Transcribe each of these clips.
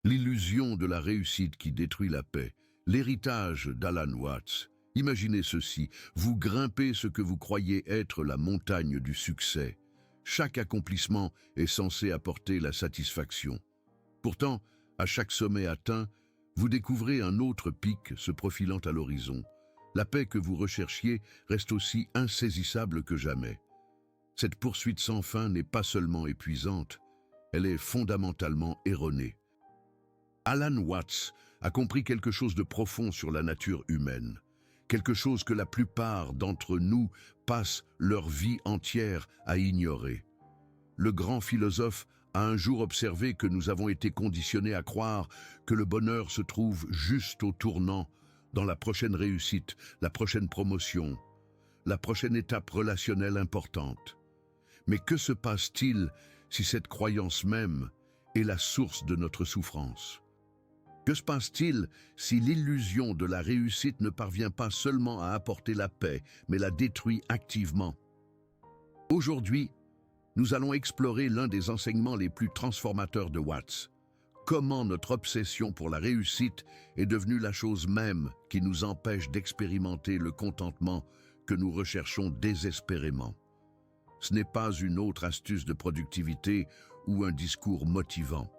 L'illusion de la réussite qui détruit la paix, l'héritage d'Alan Watts. Imaginez ceci, vous grimpez ce que vous croyez être la montagne du succès. Chaque accomplissement est censé apporter la satisfaction. Pourtant, à chaque sommet atteint, vous découvrez un autre pic se profilant à l'horizon. La paix que vous recherchiez reste aussi insaisissable que jamais. Cette poursuite sans fin n'est pas seulement épuisante, elle est fondamentalement erronée. Alan Watts a compris quelque chose de profond sur la nature humaine, quelque chose que la plupart d'entre nous passent leur vie entière à ignorer. Le grand philosophe a un jour observé que nous avons été conditionnés à croire que le bonheur se trouve juste au tournant, dans la prochaine réussite, la prochaine promotion, la prochaine étape relationnelle importante. Mais que se passe-t-il si cette croyance même est la source de notre souffrance? Que se passe-t-il si l'illusion de la réussite ne parvient pas seulement à apporter la paix, mais la détruit activement? Aujourd'hui, nous allons explorer l'un des enseignements les plus transformateurs de Watts. Comment notre obsession pour la réussite est devenue la chose même qui nous empêche d'expérimenter le contentement que nous recherchons désespérément. Ce n'est pas une autre astuce de productivité ou un discours motivant.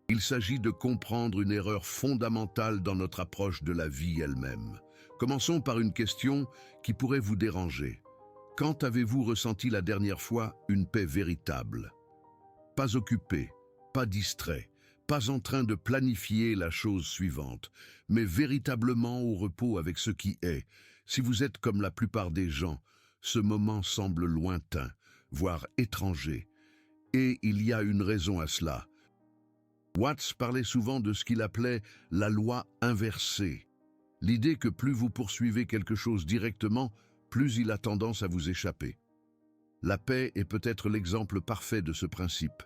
Il s'agit de comprendre une erreur fondamentale dans notre approche de la vie elle-même. Commençons par une question qui pourrait vous déranger. Quand avez-vous ressenti la dernière fois une paix véritable? Pas occupé, pas distrait, pas en train de planifier la chose suivante, mais véritablement au repos avec ce qui est. Si vous êtes comme la plupart des gens, ce moment semble lointain, voire étranger. Et il y a une raison à cela. Watts parlait souvent de ce qu'il appelait la loi inversée. L'idée que plus vous poursuivez quelque chose directement, plus il a tendance à vous échapper. La paix est peut-être l'exemple parfait de ce principe.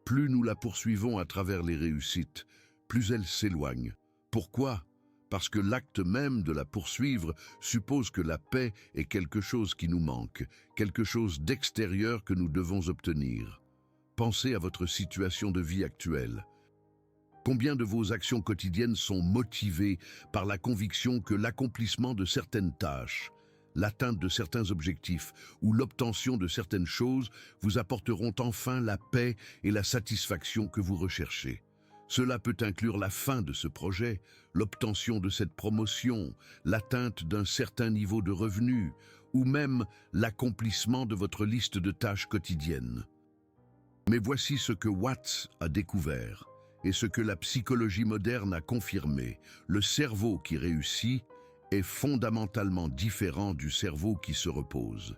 Plus nous la poursuivons à travers les réussites, plus elle s'éloigne. Pourquoi? Parce que l'acte même de la poursuivre suppose que la paix est quelque chose qui nous manque, quelque chose d'extérieur que nous devons obtenir. Pensez à votre situation de vie actuelle. Combien de vos actions quotidiennes sont motivées par la conviction que l'accomplissement de certaines tâches, l'atteinte de certains objectifs ou l'obtention de certaines choses vous apporteront enfin la paix et la satisfaction que vous recherchez? Cela peut inclure la fin de ce projet, l'obtention de cette promotion, l'atteinte d'un certain niveau de revenu ou même l'accomplissement de votre liste de tâches quotidiennes. Mais voici ce que Watts a découvert et ce que la psychologie moderne a confirmé. Le cerveau qui réussit est fondamentalement différent du cerveau qui se repose.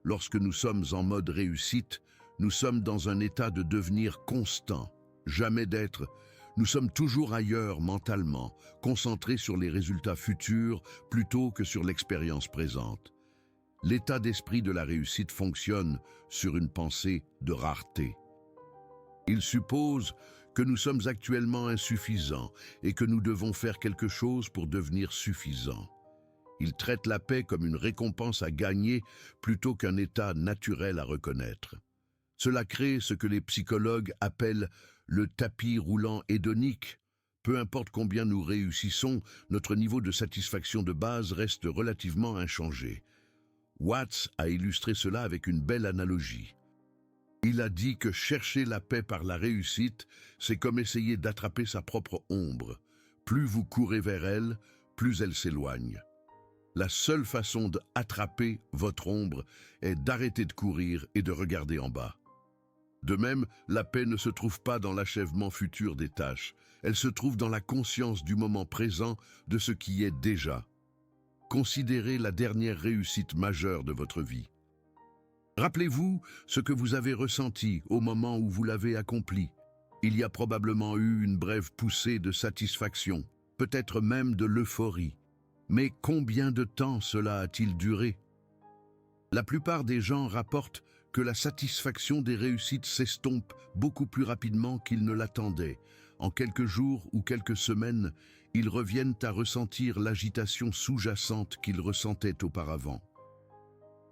Lorsque nous sommes en mode réussite, nous sommes dans un état de devenir constant, jamais d'être. Nous sommes toujours ailleurs mentalement, concentrés sur les résultats futurs plutôt que sur l'expérience présente. L'état d'esprit de la réussite fonctionne sur une pensée de rareté. Il suppose que nous sommes actuellement insuffisants et que nous devons faire quelque chose pour devenir suffisants. Il traite la paix comme une récompense à gagner plutôt qu'un état naturel à reconnaître. Cela crée ce que les psychologues appellent le tapis roulant hédonique. Peu importe combien nous réussissons, notre niveau de satisfaction de base reste relativement inchangé. Watts a illustré cela avec une belle analogie. Il a dit que chercher la paix par la réussite, c'est comme essayer d'attraper sa propre ombre. Plus vous courez vers elle, plus elle s'éloigne. La seule façon d'attraper votre ombre est d'arrêter de courir et de regarder en bas. De même, la paix ne se trouve pas dans l'achèvement futur des tâches. Elle se trouve dans la conscience du moment présent de ce qui est déjà. Considérez la dernière réussite majeure de votre vie. Rappelez-vous ce que vous avez ressenti au moment où vous l'avez accompli. Il y a probablement eu une brève poussée de satisfaction, peut-être même de l'euphorie. Mais combien de temps cela a-t-il duré? La plupart des gens rapportent que la satisfaction des réussites s'estompe beaucoup plus rapidement qu'ils ne l'attendaient. En quelques jours ou quelques semaines, ils reviennent à ressentir l'agitation sous-jacente qu'ils ressentaient auparavant.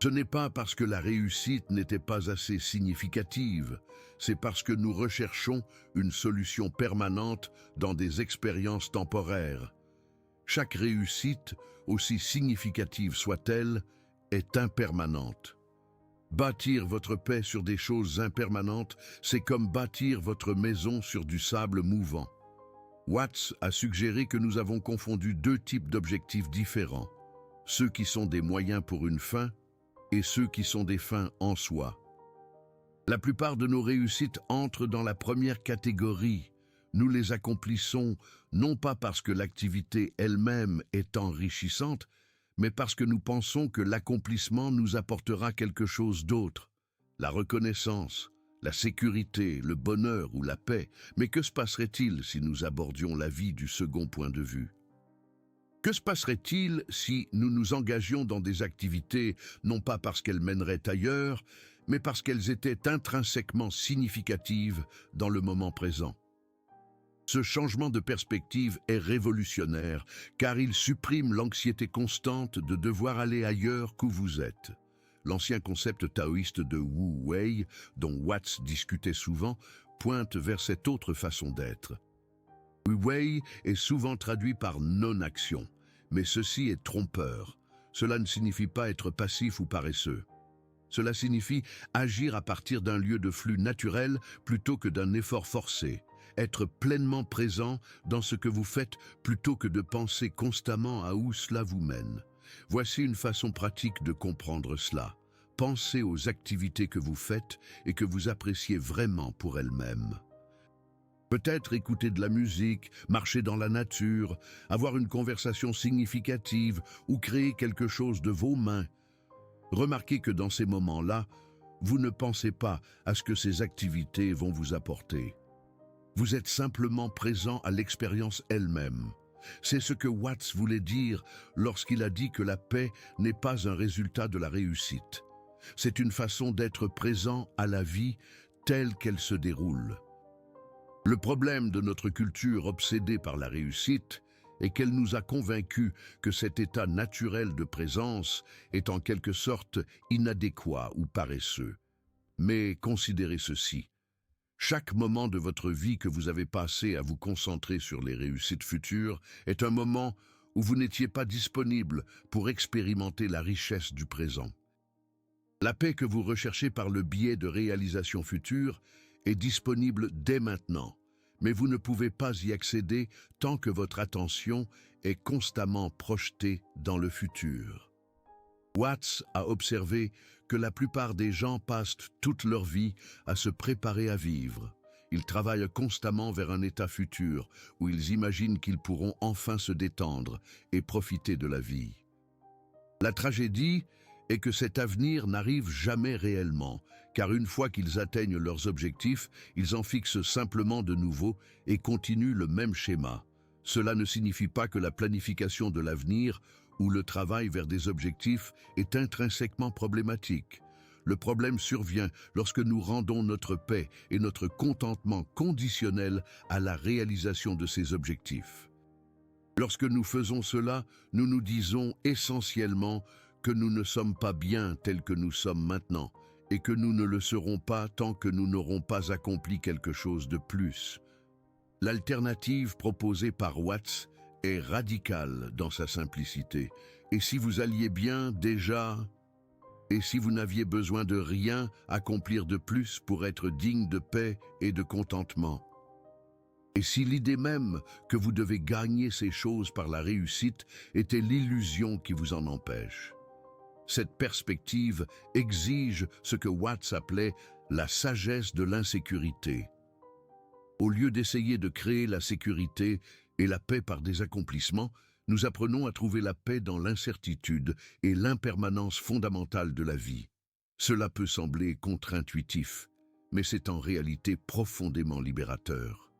Ce n'est pas parce que la réussite n'était pas assez significative, c'est parce que nous recherchons une solution permanente dans des expériences temporaires. Chaque réussite, aussi significative soit-elle, est impermanente. Bâtir votre paix sur des choses impermanentes, c'est comme bâtir votre maison sur du sable mouvant. Watts a suggéré que nous avons confondu deux types d'objectifs différents, ceux qui sont des moyens pour une fin et ceux qui sont des fins en soi. La plupart de nos réussites entrent dans la première catégorie. Nous les accomplissons non pas parce que l'activité elle-même est enrichissante, mais parce que nous pensons que l'accomplissement nous apportera quelque chose d'autre. La reconnaissance, la sécurité, le bonheur ou la paix. Mais que se passerait-il si nous abordions la vie du second point de vue? Que se passerait-il si nous nous engagions dans des activités, non pas parce qu'elles mèneraient ailleurs, mais parce qu'elles étaient intrinsèquement significatives dans le moment présent? Ce changement de perspective est révolutionnaire, car il supprime l'anxiété constante de devoir aller ailleurs qu'où vous êtes. L'ancien concept taoïste de Wu Wei, dont Watts discutait souvent, pointe vers cette autre façon d'être. Wu Wei est souvent traduit par non-action, mais ceci est trompeur. Cela ne signifie pas être passif ou paresseux. Cela signifie agir à partir d'un lieu de flux naturel plutôt que d'un effort forcé. Être pleinement présent dans ce que vous faites plutôt que de penser constamment à où cela vous mène. Voici une façon pratique de comprendre cela. Pensez aux activités que vous faites et que vous appréciez vraiment pour elles-mêmes. Peut-être écouter de la musique, marcher dans la nature, avoir une conversation significative ou créer quelque chose de vos mains. Remarquez que dans ces moments-là, vous ne pensez pas à ce que ces activités vont vous apporter. Vous êtes simplement présent à l'expérience elle-même. C'est ce que Watts voulait dire lorsqu'il a dit que la paix n'est pas un résultat de la réussite. C'est une façon d'être présent à la vie telle qu'elle se déroule. Le problème de notre culture obsédée par la réussite est qu'elle nous a convaincus que cet état naturel de présence est en quelque sorte inadéquat ou paresseux. Mais considérez ceci. Chaque moment de votre vie que vous avez passé à vous concentrer sur les réussites futures est un moment où vous n'étiez pas disponible pour expérimenter la richesse du présent. La paix que vous recherchez par le biais de réalisations futures est disponible dès maintenant, mais vous ne pouvez pas y accéder tant que votre attention est constamment projetée dans le futur. Watts a observé que la plupart des gens passent toute leur vie à se préparer à vivre. Ils travaillent constamment vers un état futur où ils imaginent qu'ils pourront enfin se détendre et profiter de la vie. La tragédie est que cet avenir n'arrive jamais réellement, car une fois qu'ils atteignent leurs objectifs, ils en fixent simplement de nouveaux et continuent le même schéma. Cela ne signifie pas que la planification de l'avenir ou le travail vers des objectifs est intrinsèquement problématique. Le problème survient lorsque nous rendons notre paix et notre contentement conditionnels à la réalisation de ces objectifs. Lorsque nous faisons cela, nous nous disons essentiellement que nous ne sommes pas bien tels que nous sommes maintenant et que nous ne le serons pas tant que nous n'aurons pas accompli quelque chose de plus. L'alternative proposée par Watts est radicale dans sa simplicité. Et si vous alliez bien déjà, et si vous n'aviez besoin de rien accomplir de plus pour être digne de paix et de contentement? Et si l'idée même que vous devez gagner ces choses par la réussite était l'illusion qui vous en empêche? Cette perspective exige ce que Watts appelait la sagesse de l'insécurité. Au lieu d'essayer de créer la sécurité et la paix par des accomplissements, nous apprenons à trouver la paix dans l'incertitude et l'impermanence fondamentale de la vie. Cela peut sembler contre-intuitif, mais c'est en réalité profondément libérateur.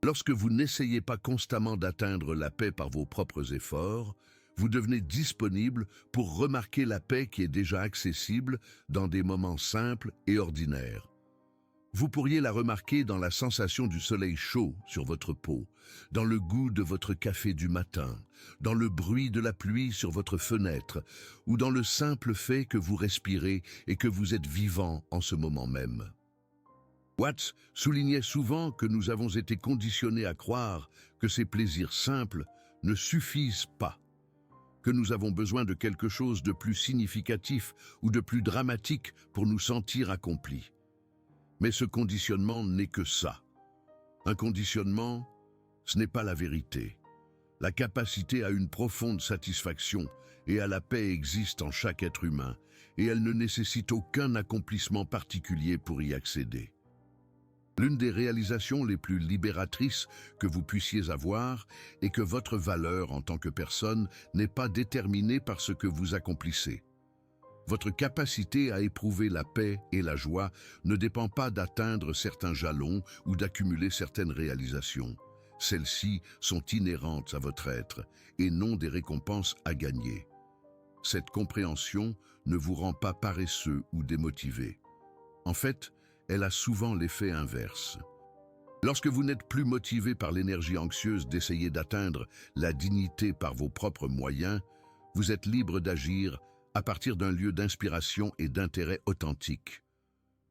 Lorsque vous n'essayez pas constamment d'atteindre la paix par vos propres efforts, vous devenez disponible pour remarquer la paix qui est déjà accessible dans des moments simples et ordinaires. Vous pourriez la remarquer dans la sensation du soleil chaud sur votre peau, dans le goût de votre café du matin, dans le bruit de la pluie sur votre fenêtre, ou dans le simple fait que vous respirez et que vous êtes vivant en ce moment même. Watts soulignait souvent que nous avons été conditionnés à croire que ces plaisirs simples ne suffisent pas, que nous avons besoin de quelque chose de plus significatif ou de plus dramatique pour nous sentir accomplis. Mais ce conditionnement n'est que ça. Un conditionnement, ce n'est pas la vérité. La capacité à une profonde satisfaction et à la paix existe en chaque être humain, et elle ne nécessite aucun accomplissement particulier pour y accéder. L'une des réalisations les plus libératrices que vous puissiez avoir est que votre valeur en tant que personne n'est pas déterminée par ce que vous accomplissez. Votre capacité à éprouver la paix et la joie ne dépend pas d'atteindre certains jalons ou d'accumuler certaines réalisations. Celles-ci sont inhérentes à votre être et non des récompenses à gagner. Cette compréhension ne vous rend pas paresseux ou démotivé. En fait, elle a souvent l'effet inverse. Lorsque vous n'êtes plus motivé par l'énergie anxieuse d'essayer d'atteindre la dignité par vos propres moyens, vous êtes libre d'agir à partir d'un lieu d'inspiration et d'intérêt authentique.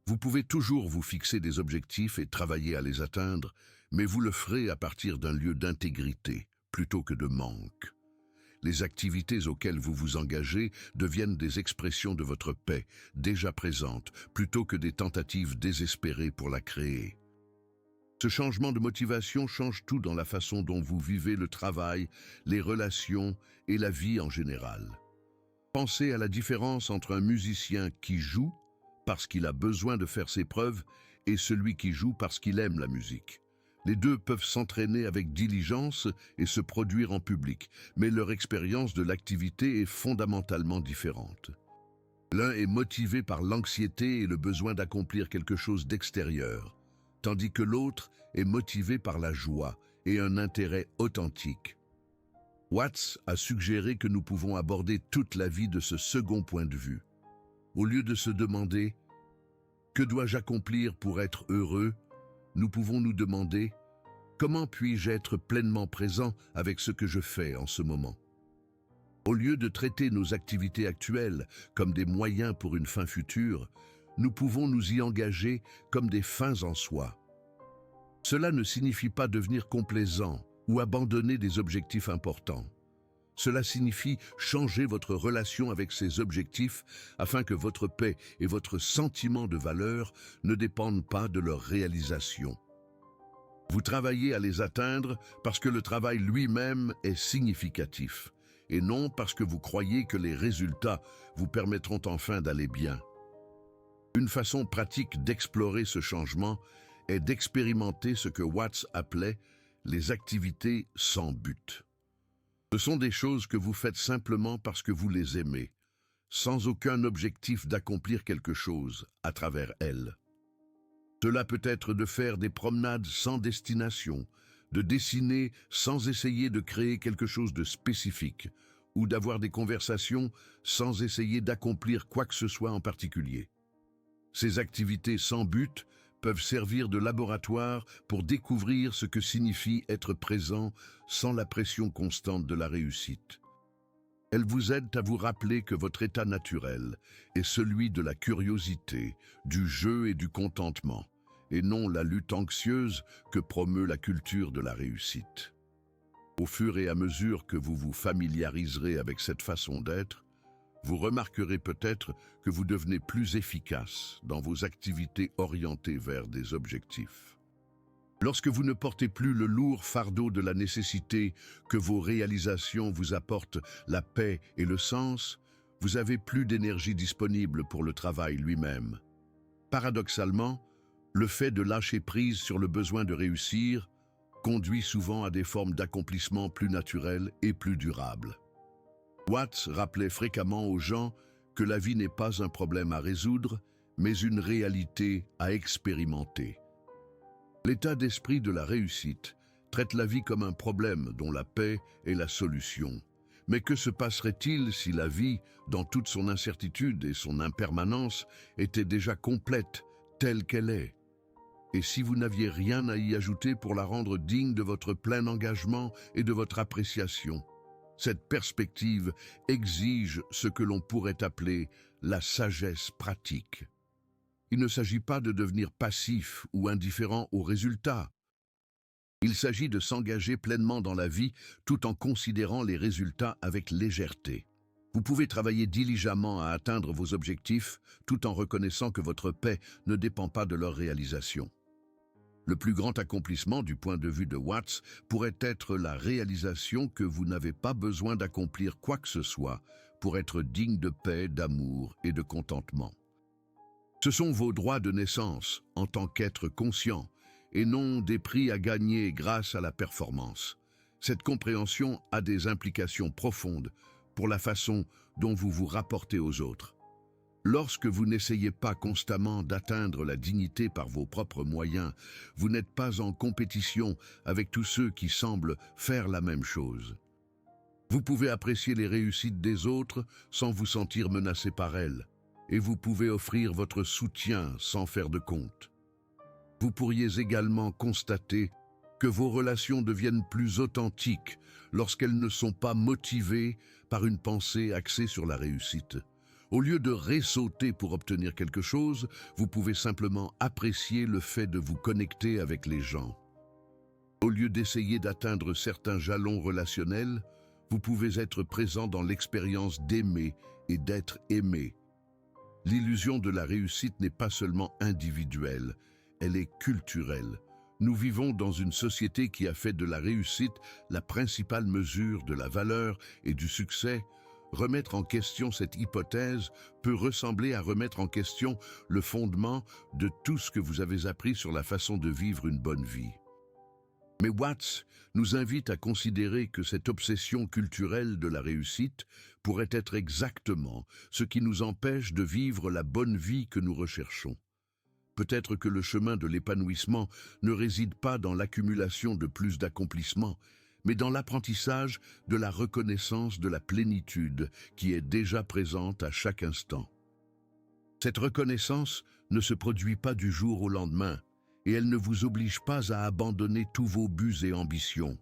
Vous pouvez toujours vous fixer des objectifs et travailler à les atteindre, mais vous le ferez à partir d'un lieu d'intégrité plutôt que de manque. Les activités auxquelles vous vous engagez deviennent des expressions de votre paix, déjà présente, plutôt que des tentatives désespérées pour la créer. Ce changement de motivation change tout dans la façon dont vous vivez le travail, les relations et la vie en général. Pensez à la différence entre un musicien qui joue parce qu'il a besoin de faire ses preuves et celui qui joue parce qu'il aime la musique. Les deux peuvent s'entraîner avec diligence et se produire en public, mais leur expérience de l'activité est fondamentalement différente. L'un est motivé par l'anxiété et le besoin d'accomplir quelque chose d'extérieur, tandis que l'autre est motivé par la joie et un intérêt authentique. Watts a suggéré que nous pouvons aborder toute la vie de ce second point de vue. Au lieu de se demander « Que dois-je accomplir pour être heureux ?», nous pouvons nous demander « Comment puis-je être pleinement présent avec ce que je fais en ce moment ?» Au lieu de traiter nos activités actuelles comme des moyens pour une fin future, nous pouvons nous y engager comme des fins en soi. Cela ne signifie pas devenir complaisant ou abandonner des objectifs importants. Cela signifie changer votre relation avec ces objectifs afin que votre paix et votre sentiment de valeur ne dépendent pas de leur réalisation. Vous travaillez à les atteindre parce que le travail lui-même est significatif, et non parce que vous croyez que les résultats vous permettront enfin d'aller bien. Une façon pratique d'explorer ce changement est d'expérimenter ce que Watts appelait les activités sans but. Ce sont des choses que vous faites simplement parce que vous les aimez, sans aucun objectif d'accomplir quelque chose à travers elles. Cela peut être de faire des promenades sans destination, de dessiner sans essayer de créer quelque chose de spécifique, ou d'avoir des conversations sans essayer d'accomplir quoi que ce soit en particulier. Ces activités sans but peuvent servir de laboratoire pour découvrir ce que signifie être présent sans la pression constante de la réussite. Elles vous aident à vous rappeler que votre état naturel est celui de la curiosité, du jeu et du contentement, et non la lutte anxieuse que promeut la culture de la réussite. Au fur et à mesure que vous vous familiariserez avec cette façon d'être, vous remarquerez peut-être que vous devenez plus efficace dans vos activités orientées vers des objectifs. Lorsque vous ne portez plus le lourd fardeau de la nécessité que vos réalisations vous apportent la paix et le sens, vous avez plus d'énergie disponible pour le travail lui-même. Paradoxalement, le fait de lâcher prise sur le besoin de réussir conduit souvent à des formes d'accomplissement plus naturelles et plus durables. Watts rappelait fréquemment aux gens que la vie n'est pas un problème à résoudre, mais une réalité à expérimenter. L'état d'esprit de la réussite traite la vie comme un problème dont la paix est la solution. Mais que se passerait-il si la vie, dans toute son incertitude et son impermanence, était déjà complète, telle qu'elle est ? Et si vous n'aviez rien à y ajouter pour la rendre digne de votre plein engagement et de votre appréciation? Cette perspective exige ce que l'on pourrait appeler la sagesse pratique. Il ne s'agit pas de devenir passif ou indifférent aux résultats. Il s'agit de s'engager pleinement dans la vie tout en considérant les résultats avec légèreté. Vous pouvez travailler diligemment à atteindre vos objectifs tout en reconnaissant que votre paix ne dépend pas de leur réalisation. Le plus grand accomplissement du point de vue de Watts pourrait être la réalisation que vous n'avez pas besoin d'accomplir quoi que ce soit pour être digne de paix, d'amour et de contentement. Ce sont vos droits de naissance en tant qu'être conscient et non des prix à gagner grâce à la performance. Cette compréhension a des implications profondes pour la façon dont vous vous rapportez aux autres. Lorsque vous n'essayez pas constamment d'atteindre la dignité par vos propres moyens, vous n'êtes pas en compétition avec tous ceux qui semblent faire la même chose. Vous pouvez apprécier les réussites des autres sans vous sentir menacé par elles, et vous pouvez offrir votre soutien sans faire de compte. Vous pourriez également constater que vos relations deviennent plus authentiques lorsqu'elles ne sont pas motivées par une pensée axée sur la réussite. Au lieu de ressauter pour obtenir quelque chose, vous pouvez simplement apprécier le fait de vous connecter avec les gens. Au lieu d'essayer d'atteindre certains jalons relationnels, vous pouvez être présent dans l'expérience d'aimer et d'être aimé. L'illusion de la réussite n'est pas seulement individuelle, elle est culturelle. Nous vivons dans une société qui a fait de la réussite la principale mesure de la valeur et du succès. Remettre en question cette hypothèse peut ressembler à remettre en question le fondement de tout ce que vous avez appris sur la façon de vivre une bonne vie. Mais Watts nous invite à considérer que cette obsession culturelle de la réussite pourrait être exactement ce qui nous empêche de vivre la bonne vie que nous recherchons. Peut-être que le chemin de l'épanouissement ne réside pas dans l'accumulation de plus d'accomplissements, mais dans l'apprentissage de la reconnaissance de la plénitude qui est déjà présente à chaque instant. Cette reconnaissance ne se produit pas du jour au lendemain, et elle ne vous oblige pas à abandonner tous vos buts et ambitions.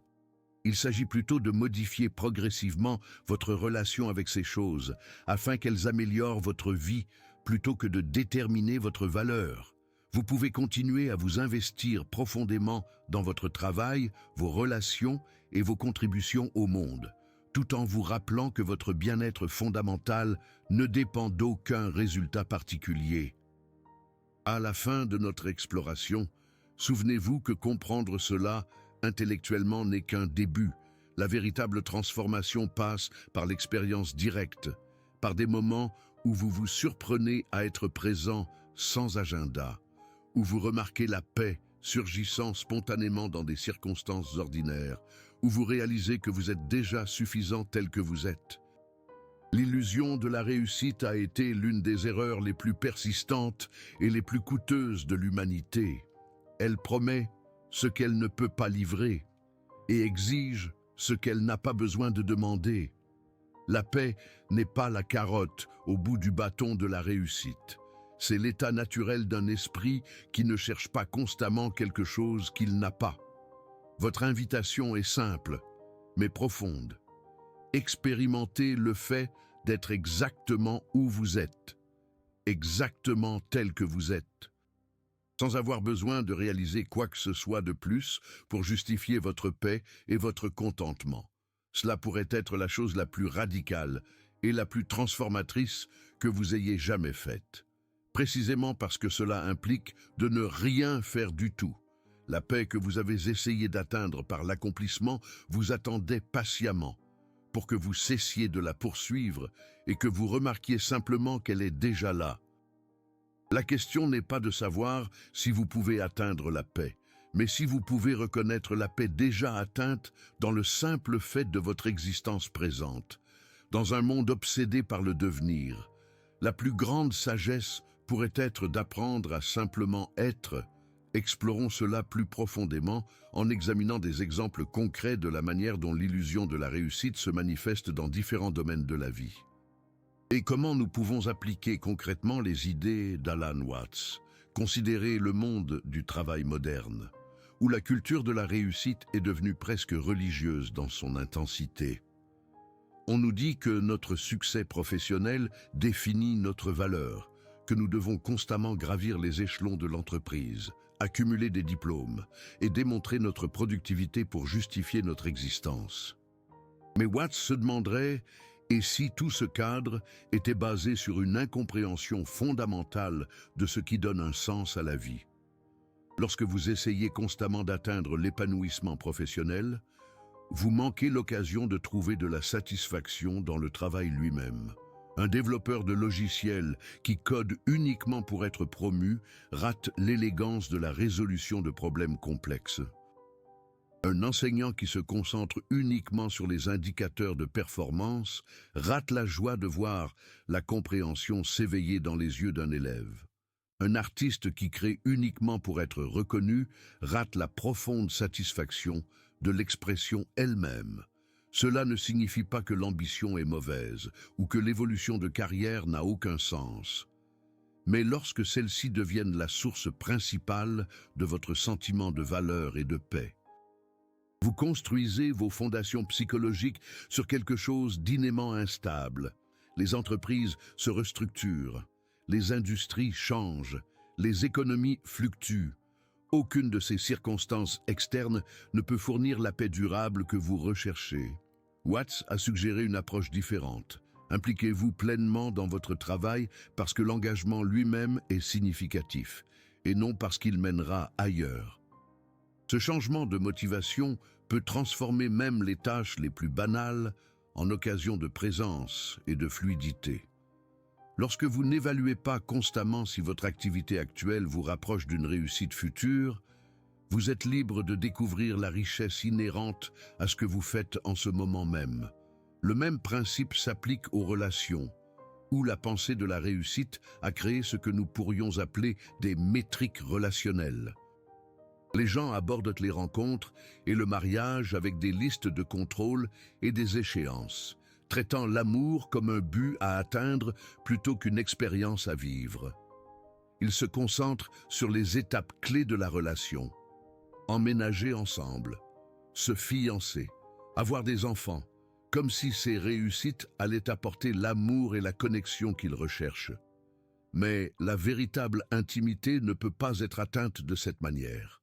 Il s'agit plutôt de modifier progressivement votre relation avec ces choses, afin qu'elles améliorent votre vie plutôt que de déterminer votre valeur. Vous pouvez continuer à vous investir profondément dans votre travail, vos relations et vos contributions au monde, tout en vous rappelant que votre bien-être fondamental ne dépend d'aucun résultat particulier. À la fin de notre exploration, souvenez-vous que comprendre cela intellectuellement n'est qu'un début. La véritable transformation passe par l'expérience directe, par des moments où vous vous surprenez à être présent sans agenda, où vous remarquez la paix surgissant spontanément dans des circonstances ordinaires, où vous réalisez que vous êtes déjà suffisant tel que vous êtes. L'illusion de la réussite a été l'une des erreurs les plus persistantes et les plus coûteuses de l'humanité. Elle promet ce qu'elle ne peut pas livrer et exige ce qu'elle n'a pas besoin de demander. La paix n'est pas la carotte au bout du bâton de la réussite. C'est l'état naturel d'un esprit qui ne cherche pas constamment quelque chose qu'il n'a pas. Votre invitation est simple, mais profonde. Expérimentez le fait d'être exactement où vous êtes, exactement tel que vous êtes, sans avoir besoin de réaliser quoi que ce soit de plus pour justifier votre paix et votre contentement. Cela pourrait être la chose la plus radicale et la plus transformatrice que vous ayez jamais faite. Précisément parce que cela implique de ne rien faire du tout. La paix que vous avez essayé d'atteindre par l'accomplissement vous attendait patiemment pour que vous cessiez de la poursuivre et que vous remarquiez simplement qu'elle est déjà là. La question n'est pas de savoir si vous pouvez atteindre la paix, mais si vous pouvez reconnaître la paix déjà atteinte dans le simple fait de votre existence présente. Dans un monde obsédé par le devenir, la plus grande sagesse pourrait être d'apprendre à simplement être. Explorons cela plus profondément en examinant des exemples concrets de la manière dont l'illusion de la réussite se manifeste dans différents domaines de la vie. Et comment nous pouvons appliquer concrètement les idées d'Alan Watts. Considérez le monde du travail moderne, où la culture de la réussite est devenue presque religieuse dans son intensité. On nous dit que notre succès professionnel définit notre valeur, que nous devons constamment gravir les échelons de l'entreprise, accumuler des diplômes et démontrer notre productivité pour justifier notre existence. Mais Watts se demanderait, et si tout ce cadre était basé sur une incompréhension fondamentale de ce qui donne un sens à la vie? Lorsque vous essayez constamment d'atteindre l'épanouissement professionnel, vous manquez l'occasion de trouver de la satisfaction dans le travail lui-même. Un développeur de logiciels qui code uniquement pour être promu rate l'élégance de la résolution de problèmes complexes. Un enseignant qui se concentre uniquement sur les indicateurs de performance rate la joie de voir la compréhension s'éveiller dans les yeux d'un élève. Un artiste qui crée uniquement pour être reconnu rate la profonde satisfaction de l'expression elle-même. Cela ne signifie pas que l'ambition est mauvaise ou que l'évolution de carrière n'a aucun sens. Mais lorsque celles-ci deviennent la source principale de votre sentiment de valeur et de paix, vous construisez vos fondations psychologiques sur quelque chose d'inément instable. Les entreprises se restructurent, les industries changent, les économies fluctuent. Aucune de ces circonstances externes ne peut fournir la paix durable que vous recherchez. Watts a suggéré une approche différente. Impliquez-vous pleinement dans votre travail parce que l'engagement lui-même est significatif, et non parce qu'il mènera ailleurs. Ce changement de motivation peut transformer même les tâches les plus banales en occasion de présence et de fluidité. Lorsque vous n'évaluez pas constamment si votre activité actuelle vous rapproche d'une réussite future, vous êtes libre de découvrir la richesse inhérente à ce que vous faites en ce moment même. Le même principe s'applique aux relations, où la pensée de la réussite a créé ce que nous pourrions appeler des métriques relationnelles. Les gens abordent les rencontres et le mariage avec des listes de contrôle et des échéances, traitant l'amour comme un but à atteindre plutôt qu'une expérience à vivre. Ils se concentrent sur les étapes clés de la relation. Emménager ensemble, se fiancer, avoir des enfants, comme si ces réussites allaient apporter l'amour et la connexion qu'ils recherchent. Mais la véritable intimité ne peut pas être atteinte de cette manière.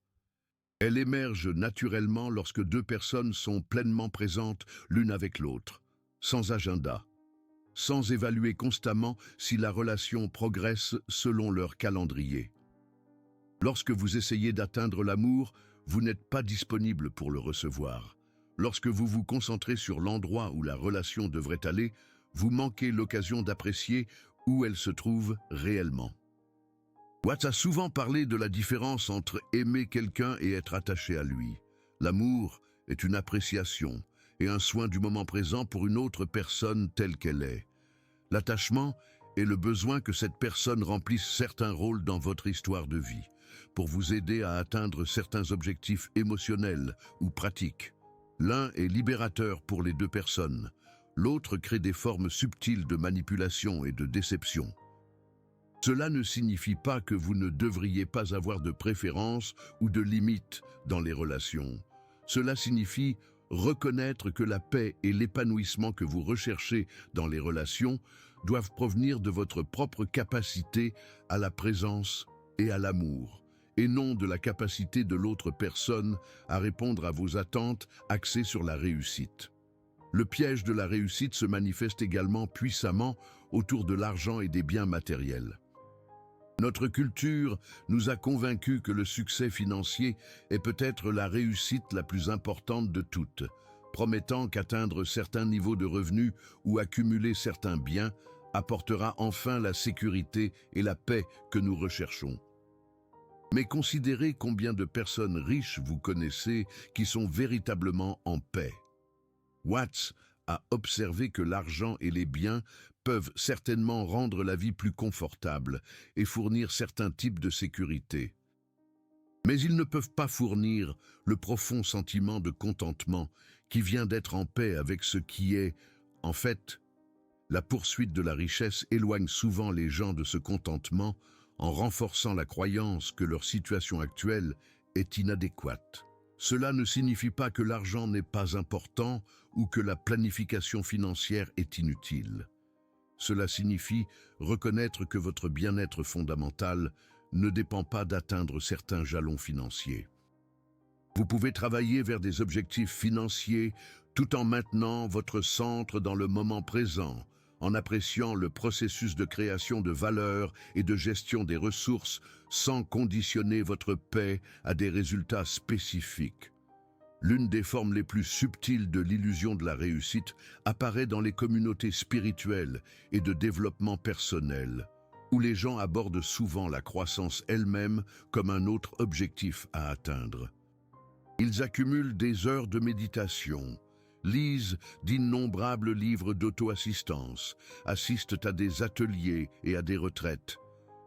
Elle émerge naturellement lorsque deux personnes sont pleinement présentes l'une avec l'autre, sans agenda, sans évaluer constamment si la relation progresse selon leur calendrier. Lorsque vous essayez d'atteindre l'amour, vous n'êtes pas disponible pour le recevoir. Lorsque vous vous concentrez sur l'endroit où la relation devrait aller, vous manquez l'occasion d'apprécier où elle se trouve réellement. Watts a souvent parlé de la différence entre aimer quelqu'un et être attaché à lui. L'amour est une appréciation et un soin du moment présent pour une autre personne telle qu'elle est. L'attachement est le besoin que cette personne remplisse certains rôles dans votre histoire de vie, pour vous aider à atteindre certains objectifs émotionnels ou pratiques. L'un est libérateur pour les deux personnes, l'autre crée des formes subtiles de manipulation et de déception. Cela ne signifie pas que vous ne devriez pas avoir de préférences ou de limites dans les relations. Cela signifie reconnaître que la paix et l'épanouissement que vous recherchez dans les relations doivent provenir de votre propre capacité à la présence et à l'amour, et non de la capacité de l'autre personne à répondre à vos attentes axées sur la réussite. Le piège de la réussite se manifeste également puissamment autour de l'argent et des biens matériels. Notre culture nous a convaincus que le succès financier est peut-être la réussite la plus importante de toutes, promettant qu'atteindre certains niveaux de revenus ou accumuler certains biens apportera enfin la sécurité et la paix que nous recherchons. Mais considérez combien de personnes riches vous connaissez qui sont véritablement en paix. Watts a observé que l'argent et les biens peuvent certainement rendre la vie plus confortable et fournir certains types de sécurité. Mais ils ne peuvent pas fournir le profond sentiment de contentement qui vient d'être en paix avec ce qui est, en fait, la poursuite de la richesse éloigne souvent les gens de ce contentement en renforçant la croyance que leur situation actuelle est inadéquate. Cela ne signifie pas que l'argent n'est pas important ou que la planification financière est inutile. Cela signifie reconnaître que votre bien-être fondamental ne dépend pas d'atteindre certains jalons financiers. Vous pouvez travailler vers des objectifs financiers tout en maintenant votre centre dans le moment présent, en appréciant le processus de création de valeur et de gestion des ressources sans conditionner votre paix à des résultats spécifiques. L'une des formes les plus subtiles de l'illusion de la réussite apparaît dans les communautés spirituelles et de développement personnel, où les gens abordent souvent la croissance elle-même comme un autre objectif à atteindre. Ils accumulent des heures de méditation, lisent d'innombrables livres d'auto-assistance, assistent à des ateliers et à des retraites.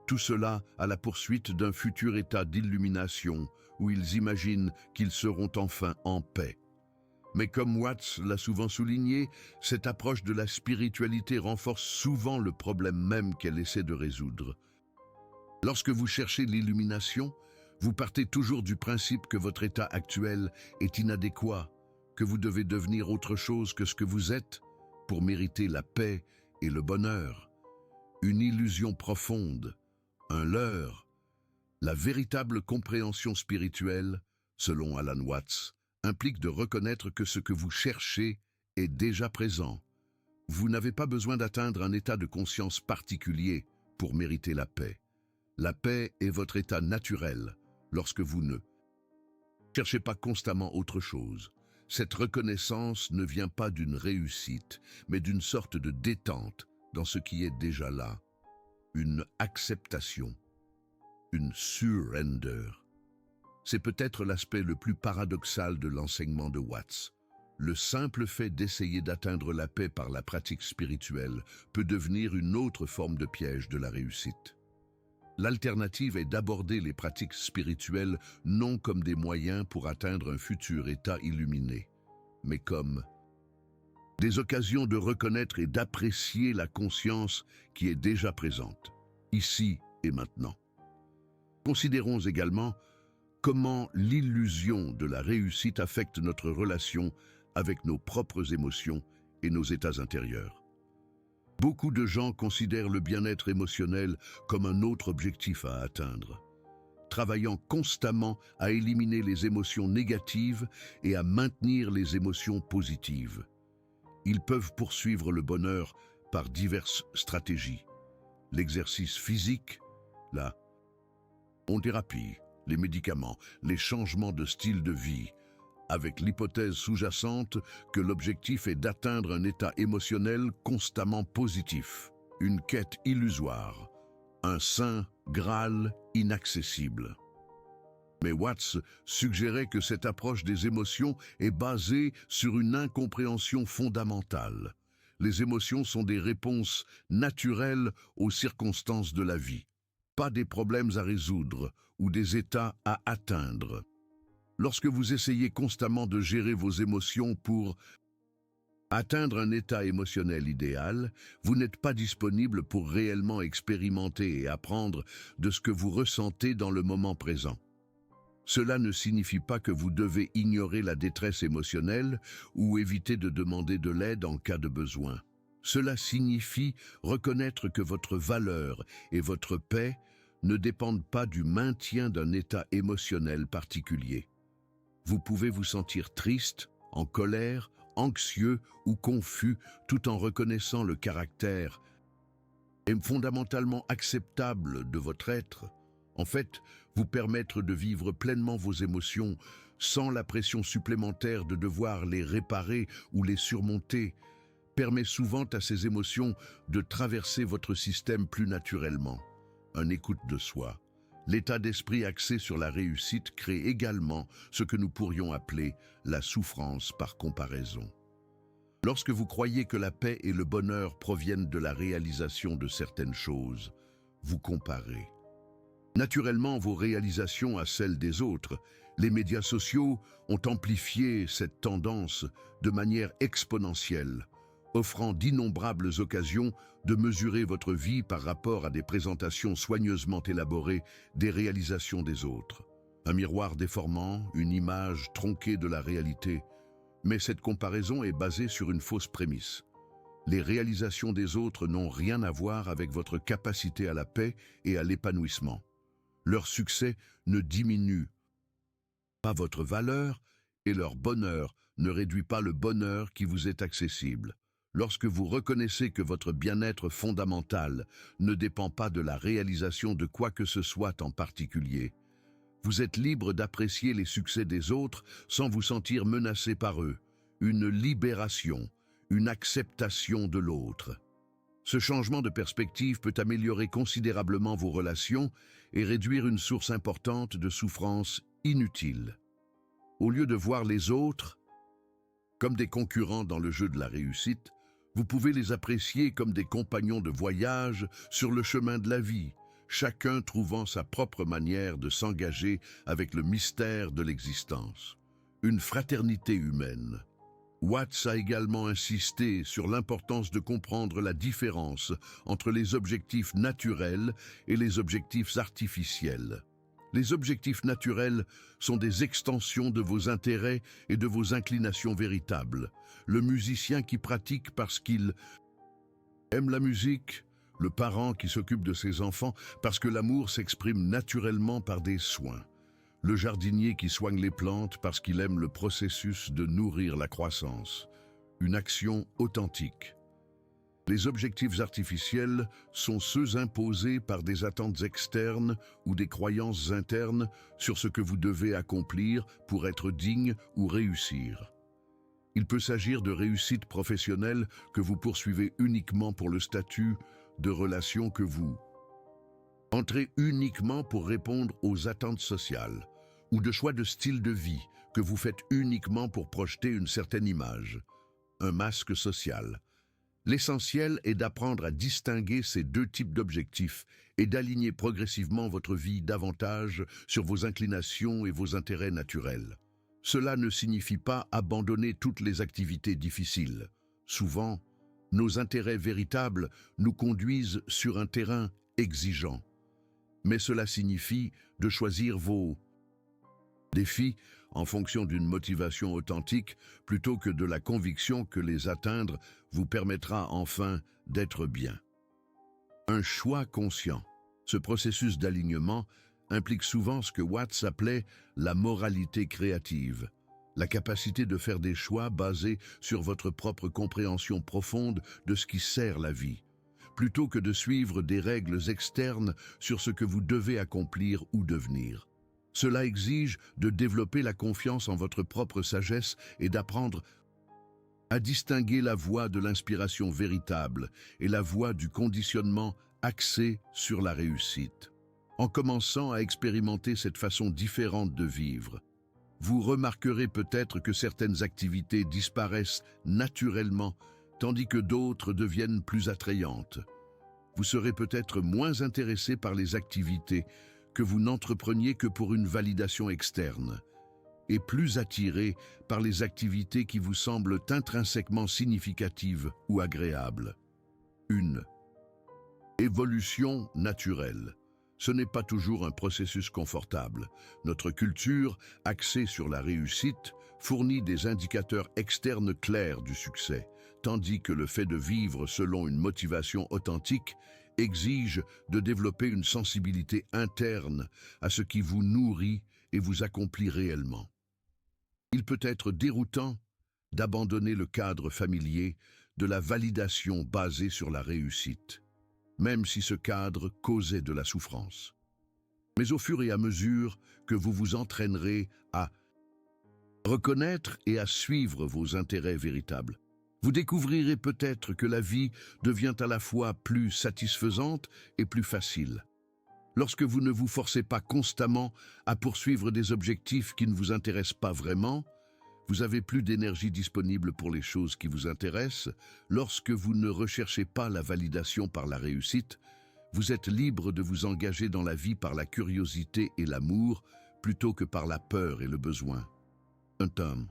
Tout cela à la poursuite d'un futur état d'illumination où ils imaginent qu'ils seront enfin en paix. Mais comme Watts l'a souvent souligné, cette approche de la spiritualité renforce souvent le problème même qu'elle essaie de résoudre. Lorsque vous cherchez l'illumination, vous partez toujours du principe que votre état actuel est inadéquat, que vous devez devenir autre chose que ce que vous êtes pour mériter la paix et le bonheur. Une illusion profonde, un leurre. La véritable compréhension spirituelle, selon Alan Watts, implique de reconnaître que ce que vous cherchez est déjà présent. Vous n'avez pas besoin d'atteindre un état de conscience particulier pour mériter la paix. La paix est votre état naturel lorsque vous ne cherchez pas constamment autre chose. Cette reconnaissance ne vient pas d'une réussite, mais d'une sorte de détente dans ce qui est déjà là. Une acceptation, une surrender. C'est peut-être l'aspect le plus paradoxal de l'enseignement de Watts. Le simple fait d'essayer d'atteindre la paix par la pratique spirituelle peut devenir une autre forme de piège de la réussite. L'alternative est d'aborder les pratiques spirituelles non comme des moyens pour atteindre un futur état illuminé, mais comme des occasions de reconnaître et d'apprécier la conscience qui est déjà présente, ici et maintenant. Considérons également comment l'illusion de la réussite affecte notre relation avec nos propres émotions et nos états intérieurs. Beaucoup de gens considèrent le bien-être émotionnel comme un autre objectif à atteindre, travaillant constamment à éliminer les émotions négatives et à maintenir les émotions positives. Ils peuvent poursuivre le bonheur par diverses stratégies. L'exercice physique, la thérapie, les médicaments, les changements de style de vie, avec l'hypothèse sous-jacente que l'objectif est d'atteindre un état émotionnel constamment positif, une quête illusoire, un saint Graal inaccessible. Mais Watts suggérait que cette approche des émotions est basée sur une incompréhension fondamentale. Les émotions sont des réponses naturelles aux circonstances de la vie, pas des problèmes à résoudre ou des états à atteindre. Lorsque vous essayez constamment de gérer vos émotions pour atteindre un état émotionnel idéal, vous n'êtes pas disponible pour réellement expérimenter et apprendre de ce que vous ressentez dans le moment présent. Cela ne signifie pas que vous devez ignorer la détresse émotionnelle ou éviter de demander de l'aide en cas de besoin. Cela signifie reconnaître que votre valeur et votre paix ne dépendent pas du maintien d'un état émotionnel particulier. Vous pouvez vous sentir triste, en colère, anxieux ou confus tout en reconnaissant le caractère fondamentalement acceptable de votre être. En fait, vous permettre de vivre pleinement vos émotions sans la pression supplémentaire de devoir les réparer ou les surmonter permet souvent à ces émotions de traverser votre système plus naturellement. Une écoute de soi. L'état d'esprit axé sur la réussite crée également ce que nous pourrions appeler la souffrance par comparaison. Lorsque vous croyez que la paix et le bonheur proviennent de la réalisation de certaines choses, vous comparez naturellement vos réalisations à celles des autres. Les médias sociaux ont amplifié cette tendance de manière exponentielle. offrant d'innombrables occasions de mesurer votre vie par rapport à des présentations soigneusement élaborées des réalisations des autres. Un miroir déformant, une image tronquée de la réalité. Mais cette comparaison est basée sur une fausse prémisse. Les réalisations des autres n'ont rien à voir avec votre capacité à la paix et à l'épanouissement. Leur succès ne diminue pas votre valeur et leur bonheur ne réduit pas le bonheur qui vous est accessible. Lorsque vous reconnaissez que votre bien-être fondamental ne dépend pas de la réalisation de quoi que ce soit en particulier, vous êtes libre d'apprécier les succès des autres sans vous sentir menacé par eux. Une libération, une acceptation de l'autre. Ce changement de perspective peut améliorer considérablement vos relations et réduire une source importante de souffrance inutile. Au lieu de voir les autres comme des concurrents dans le jeu de la réussite, vous pouvez les apprécier comme des compagnons de voyage sur le chemin de la vie, chacun trouvant sa propre manière de s'engager avec le mystère de l'existence. Une fraternité humaine. Watts a également insisté sur l'importance de comprendre la différence entre les objectifs naturels et les objectifs artificiels. Les objectifs naturels sont des extensions de vos intérêts et de vos inclinations véritables. Le musicien qui pratique parce qu'il aime la musique, le parent qui s'occupe de ses enfants parce que l'amour s'exprime naturellement par des soins. Le jardinier qui soigne les plantes parce qu'il aime le processus de nourrir la croissance. Une action authentique. Les objectifs artificiels sont ceux imposés par des attentes externes ou des croyances internes sur ce que vous devez accomplir pour être digne ou réussir. Il peut s'agir de réussite professionnelle que vous poursuivez uniquement pour le statut de relation que vous entrez uniquement pour répondre aux attentes sociales, ou de choix de style de vie que vous faites uniquement pour projeter une certaine image, un masque social. L'essentiel est d'apprendre à distinguer ces deux types d'objectifs et d'aligner progressivement votre vie davantage sur vos inclinations et vos intérêts naturels. Cela ne signifie pas abandonner toutes les activités difficiles. Souvent, nos intérêts véritables nous conduisent sur un terrain exigeant. Mais cela signifie de choisir vos défis en fonction d'une motivation authentique plutôt que de la conviction que les atteindre vous permettra enfin d'être bien. Un choix conscient. Ce processus d'alignement implique souvent ce que Watts appelait la moralité créative, la capacité de faire des choix basés sur votre propre compréhension profonde de ce qui sert la vie, plutôt que de suivre des règles externes sur ce que vous devez accomplir ou devenir. Cela exige de développer la confiance en votre propre sagesse et d'apprendre à distinguer la voie de l'inspiration véritable et la voie du conditionnement axé sur la réussite. En commençant à expérimenter cette façon différente de vivre, vous remarquerez peut-être que certaines activités disparaissent naturellement, tandis que d'autres deviennent plus attrayantes. Vous serez peut-être moins intéressé par les activités que vous n'entrepreniez que pour une validation externe, et plus attiré par les activités qui vous semblent intrinsèquement significatives ou agréables. Une évolution naturelle. Ce n'est pas toujours un processus confortable. Notre culture, axée sur la réussite, fournit des indicateurs externes clairs du succès, tandis que le fait de vivre selon une motivation authentique exige de développer une sensibilité interne à ce qui vous nourrit et vous accomplit réellement. Il peut être déroutant d'abandonner le cadre familier de la validation basée sur la réussite, même si ce cadre causait de la souffrance. Mais au fur et à mesure que vous vous entraînerez à reconnaître et à suivre vos intérêts véritables, vous découvrirez peut-être que la vie devient à la fois plus satisfaisante et plus facile. Lorsque vous ne vous forcez pas constamment à poursuivre des objectifs qui ne vous intéressent pas vraiment, vous avez plus d'énergie disponible pour les choses qui vous intéressent. Lorsque vous ne recherchez pas la validation par la réussite, vous êtes libre de vous engager dans la vie par la curiosité et l'amour plutôt que par la peur et le besoin. Un tome.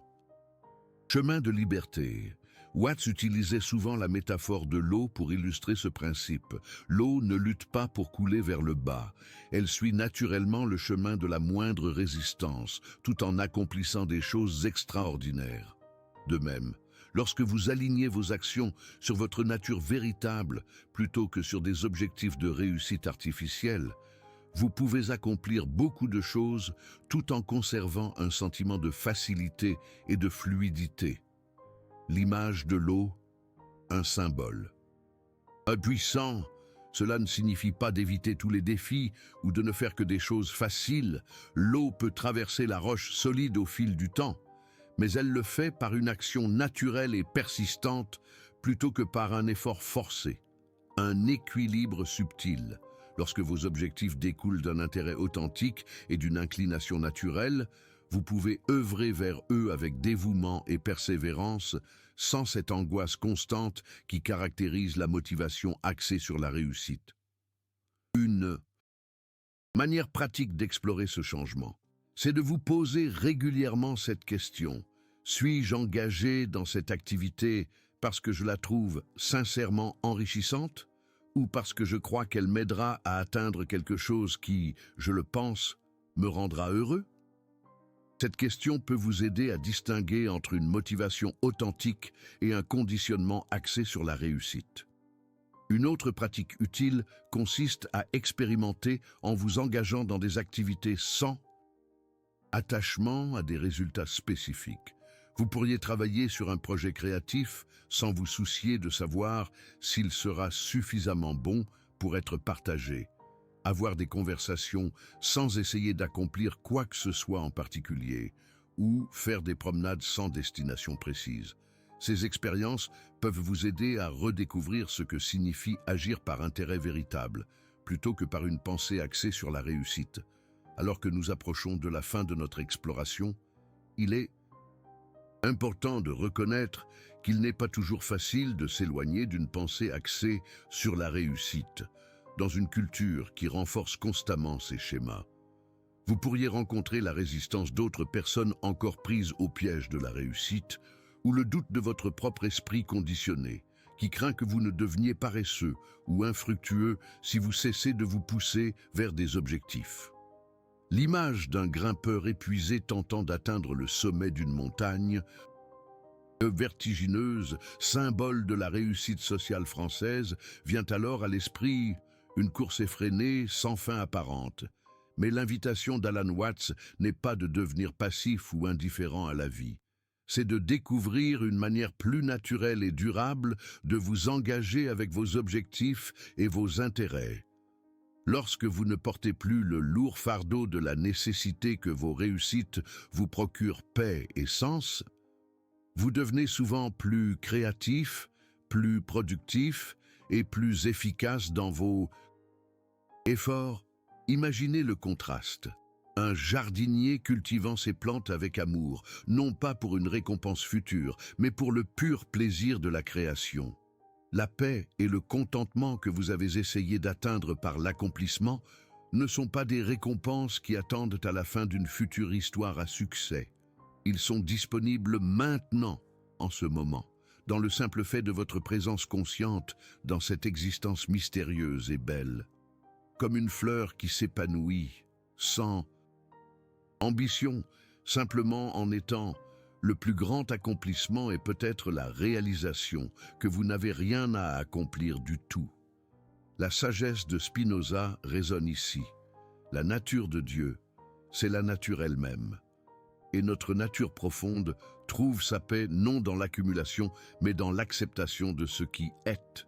Chemin de liberté. Watts utilisait souvent la métaphore de l'eau pour illustrer ce principe. L'eau ne lutte pas pour couler vers le bas. Elle suit naturellement le chemin de la moindre résistance, tout en accomplissant des choses extraordinaires. De même, lorsque vous alignez vos actions sur votre nature véritable plutôt que sur des objectifs de réussite artificielle, vous pouvez accomplir beaucoup de choses tout en conservant un sentiment de facilité et de fluidité. L'image de l'eau, un symbole. Impuissant, cela ne signifie pas d'éviter tous les défis ou de ne faire que des choses faciles. L'eau peut traverser la roche solide au fil du temps, mais elle le fait par une action naturelle et persistante plutôt que par un effort forcé. Un équilibre subtil. Lorsque vos objectifs découlent d'un intérêt authentique et d'une inclination naturelle, vous pouvez œuvrer vers eux avec dévouement et persévérance, sans cette angoisse constante qui caractérise la motivation axée sur la réussite. Une manière pratique d'explorer ce changement, c'est de vous poser régulièrement cette question. Suis-je engagé dans cette activité parce que je la trouve sincèrement enrichissante ou parce que je crois qu'elle m'aidera à atteindre quelque chose qui, je le pense, me rendra heureux? Cette question peut vous aider à distinguer entre une motivation authentique et un conditionnement axé sur la réussite. Une autre pratique utile consiste à expérimenter en vous engageant dans des activités sans attachement à des résultats spécifiques. Vous pourriez travailler sur un projet créatif sans vous soucier de savoir s'il sera suffisamment bon pour être partagé. Avoir des conversations sans essayer d'accomplir quoi que ce soit en particulier, ou faire des promenades sans destination précise. Ces expériences peuvent vous aider à redécouvrir ce que signifie agir par intérêt véritable, plutôt que par une pensée axée sur la réussite. Alors que nous approchons de la fin de notre exploration, il est important de reconnaître qu'il n'est pas toujours facile de s'éloigner d'une pensée axée sur la réussite, dans une culture qui renforce constamment ces schémas. Vous pourriez rencontrer la résistance d'autres personnes encore prises au piège de la réussite, ou le doute de votre propre esprit conditionné, qui craint que vous ne deveniez paresseux ou infructueux si vous cessez de vous pousser vers des objectifs. L'image d'un grimpeur épuisé tentant d'atteindre le sommet d'une montagne, vertigineuse, symbole de la réussite sociale française, vient alors à l'esprit. Une course effrénée, sans fin apparente. Mais l'invitation d'Alan Watts n'est pas de devenir passif ou indifférent à la vie. C'est de découvrir une manière plus naturelle et durable de vous engager avec vos objectifs et vos intérêts. Lorsque vous ne portez plus le lourd fardeau de la nécessité que vos réussites vous procurent paix et sens, vous devenez souvent plus créatif, plus productif et plus efficace dans vos efforts. Imaginez le contraste. Un jardinier cultivant ses plantes avec amour, non pas pour une récompense future, mais pour le pur plaisir de la création. La paix et le contentement que vous avez essayé d'atteindre par l'accomplissement ne sont pas des récompenses qui attendent à la fin d'une future histoire à succès. Ils sont disponibles maintenant, en ce moment, dans le simple fait de votre présence consciente dans cette existence mystérieuse et belle. Comme une fleur qui s'épanouit, sans ambition, simplement en étant. Le plus grand accomplissement est peut-être la réalisation que vous n'avez rien à accomplir du tout. La sagesse de Spinoza résonne ici. La nature de Dieu, c'est la nature elle-même. Et notre nature profonde trouve sa paix non dans l'accumulation, mais dans l'acceptation de ce qui est.